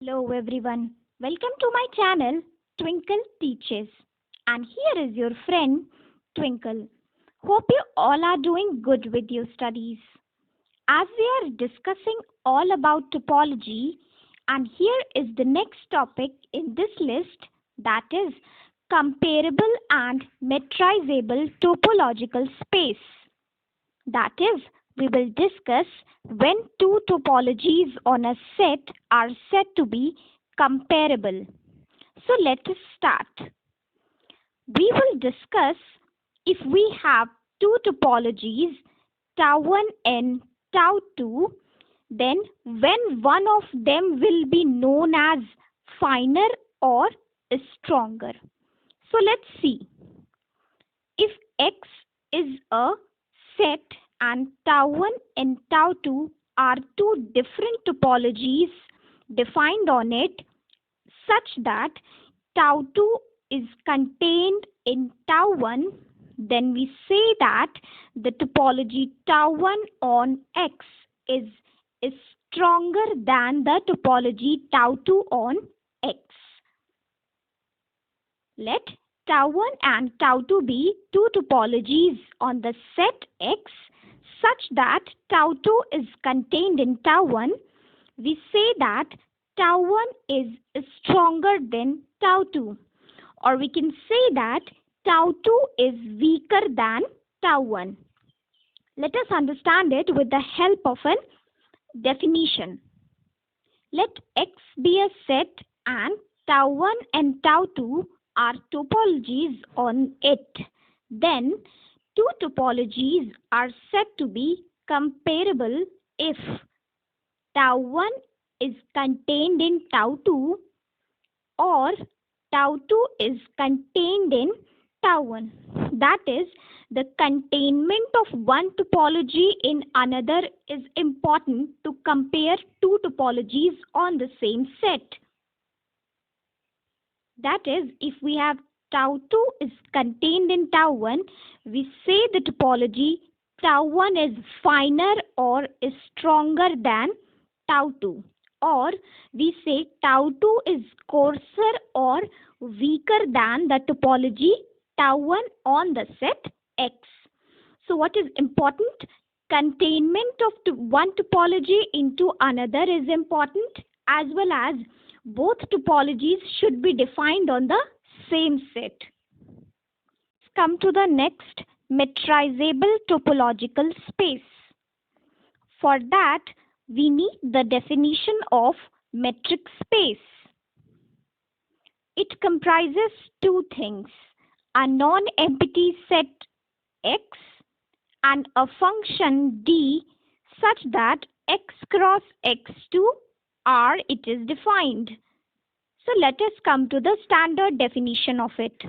Hello everyone. Welcome to my channel Twinkle Teaches. And here is your friend Twinkle. Hope you all are doing good with your studies. As we are discussing all about topology, and here is the next topic in this list, that is comparable and metrizable topological space. That is, we will discuss when two topologies on a set are said to be comparable. So let us start. We will discuss if we have two topologies, tau 1 and tau 2, then when one of them will be known as finer or stronger. So let's see. If X is a set and tau 1 and tau 2 are two different topologies defined on it such that tau 2 is contained in tau 1, then we say that the topology tau 1 on X is stronger than the topology tau 2 on X. Let tau 1 and tau 2 be two topologies on the set X such that tau 2 is contained in tau 1. We say that tau 1 is stronger than tau 2, or we can say that tau 2 is weaker than tau 1. Let us understand it with the help of a definition. Let X be a set and tau 1 and tau 2 are topologies on it. Then two topologies are said to be comparable if tau 1 is contained in tau 2 or tau 2 is contained in tau 1. That is, the containment of one topology in another is important to compare two topologies on the same set. That is, if we have tau 2 is contained in tau 1, we say the topology tau 1 is finer or is stronger than tau 2. Or we say tau 2 is coarser or weaker than the topology tau 1 on the set X. So what is important? Containment of one topology into another is important, as well as both topologies should be defined on the same set. Let's come to the next, metrizable topological space. For that, we need the definition of metric space. It comprises two things, a non-empty set X and a function D such that X cross X2 R it is defined. So let us come to the standard definition of it.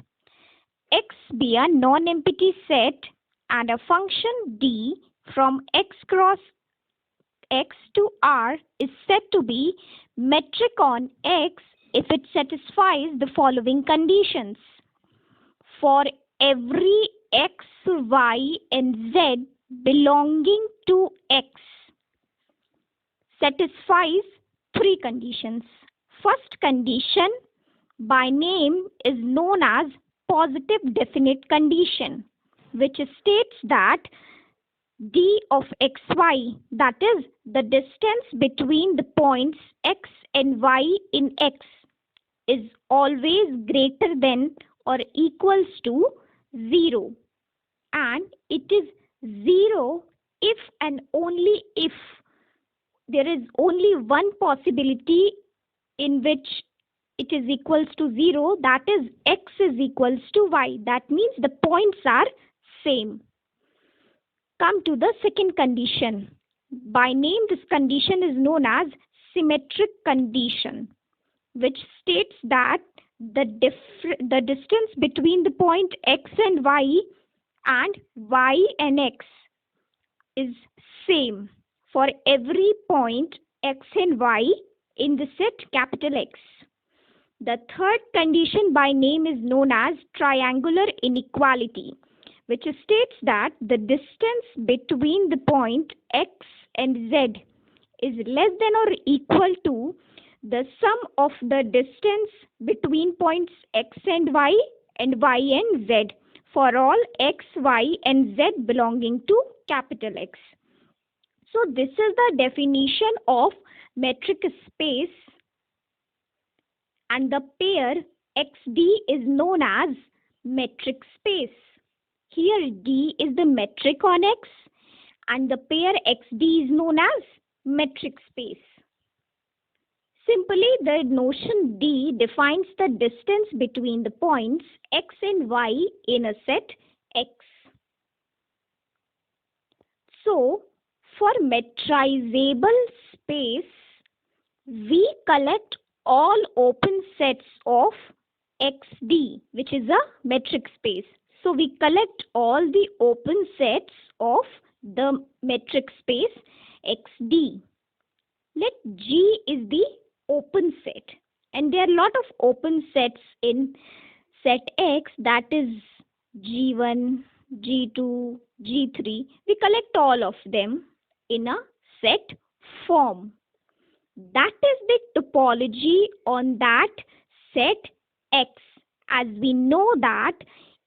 X be a non-empty set and a function D from X cross X to R is said to be metric on X if it satisfies the following conditions. For every X, Y and Z belonging to X satisfies three conditions. First condition by name is known as positive definite condition, which states that d of xy, that is the distance between the points x and y in X, is always greater than or equals to 0, and it is 0 if and only if there is only one possibility in which it is equals to 0, that is x is equals to y. That means the points are same. Come to the second condition. By name, this condition is known as symmetric condition, which states that the distance between the point x and y and x is same for every point x and y in the set capital X. The third condition by name is known as triangular inequality, which states that the distance between the point X and Z is less than or equal to the sum of the distance between points x and y and z for all x, y and z belonging to capital X. So this is the definition of metric space, and the pair XD is known as metric space. Here D is the metric on X and the pair XD is known as metric space. Simply, the notion D defines the distance between the points X and Y in a set X. So, for metrizable space, we collect all open sets of XD, which is a metric space. So, we collect all the open sets of the metric space XD. Let G is the open set, and there are a lot of open sets in set X, that is G1, G2, G3. We collect all of them in a set form. That is the topology on that set X, as we know that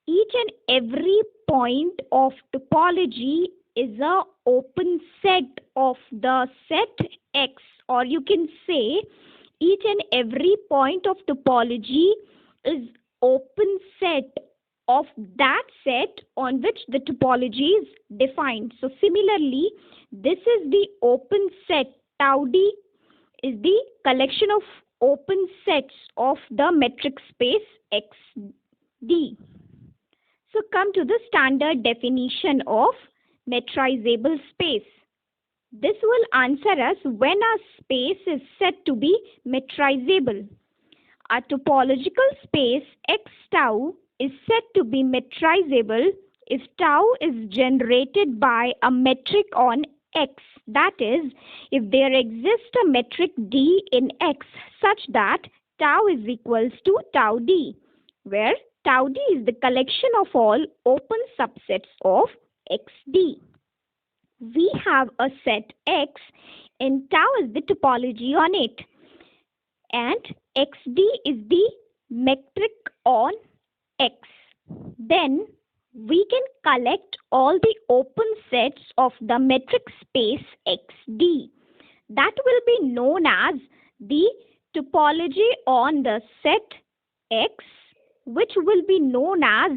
each and every point of topology is a open set of the set X, or you can say each and every point of topology is open set of that set on which the topology is defined. So similarly, this is the open set. Tau D is the collection of open sets of the metric space XD. So come to the standard definition of metrizable space. This will answer us when a space is said to be metrizable. A topological space X tau is said to be metrizable if tau is generated by a metric on X. That is, if there exists a metric D in X such that tau is equals to tau D, where tau D is the collection of all open subsets of XD. We have a set X and tau is the topology on it, and XD is the metric on X. Then we can collect all the open sets of the metric space XD. That will be known as the topology on the set X, which will be known as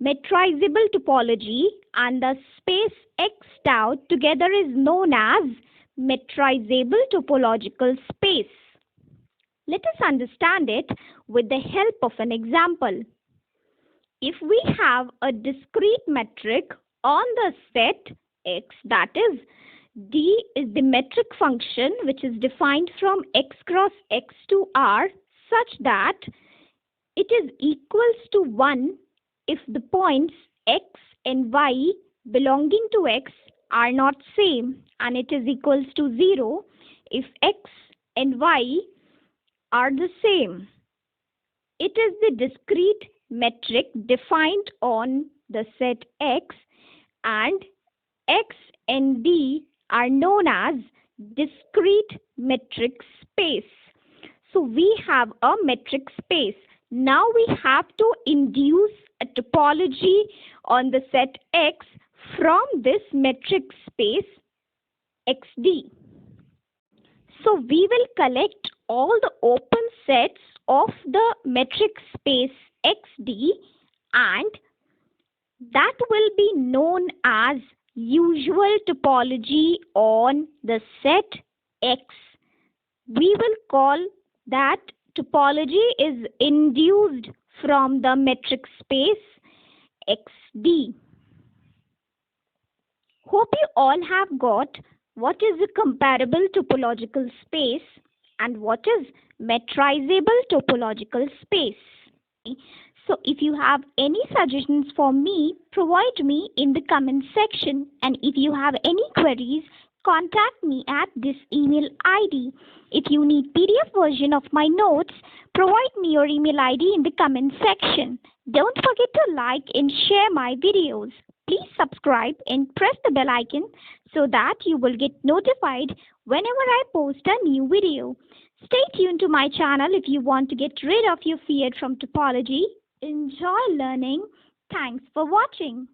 metrizable topology, and the space X tau together is known as metrizable topological space. Let us understand it with the help of an example. If we have a discrete metric on the set X, that is, D is the metric function which is defined from X cross X to R such that it is equals to 1 if the points X and Y belonging to X are not same, and it is equals to 0 if X and Y are the same. It is the discrete metric defined on the set X, and X and D are known as discrete metric space. So we have a metric space. Now we have to induce a topology on the set X from this metric space XD. So we will collect all the open sets of the metric space XD, and that will be known as usual topology on the set X. We will call that topology is induced from the metric space XD. Hope you all have got what is a comparable topological space and what is metrizable topological space. So if you have any suggestions for me, provide me in the comment section, and if you have any queries, contact me at this email ID. If you need PDF version of my notes, provide me your email ID in the comment section. Don't forget to like and share my videos. Please subscribe and press the bell icon so that you will get notified whenever I post a new video. Stay tuned to my channel if you want to get rid of your fear from topology. Enjoy learning. Thanks for watching.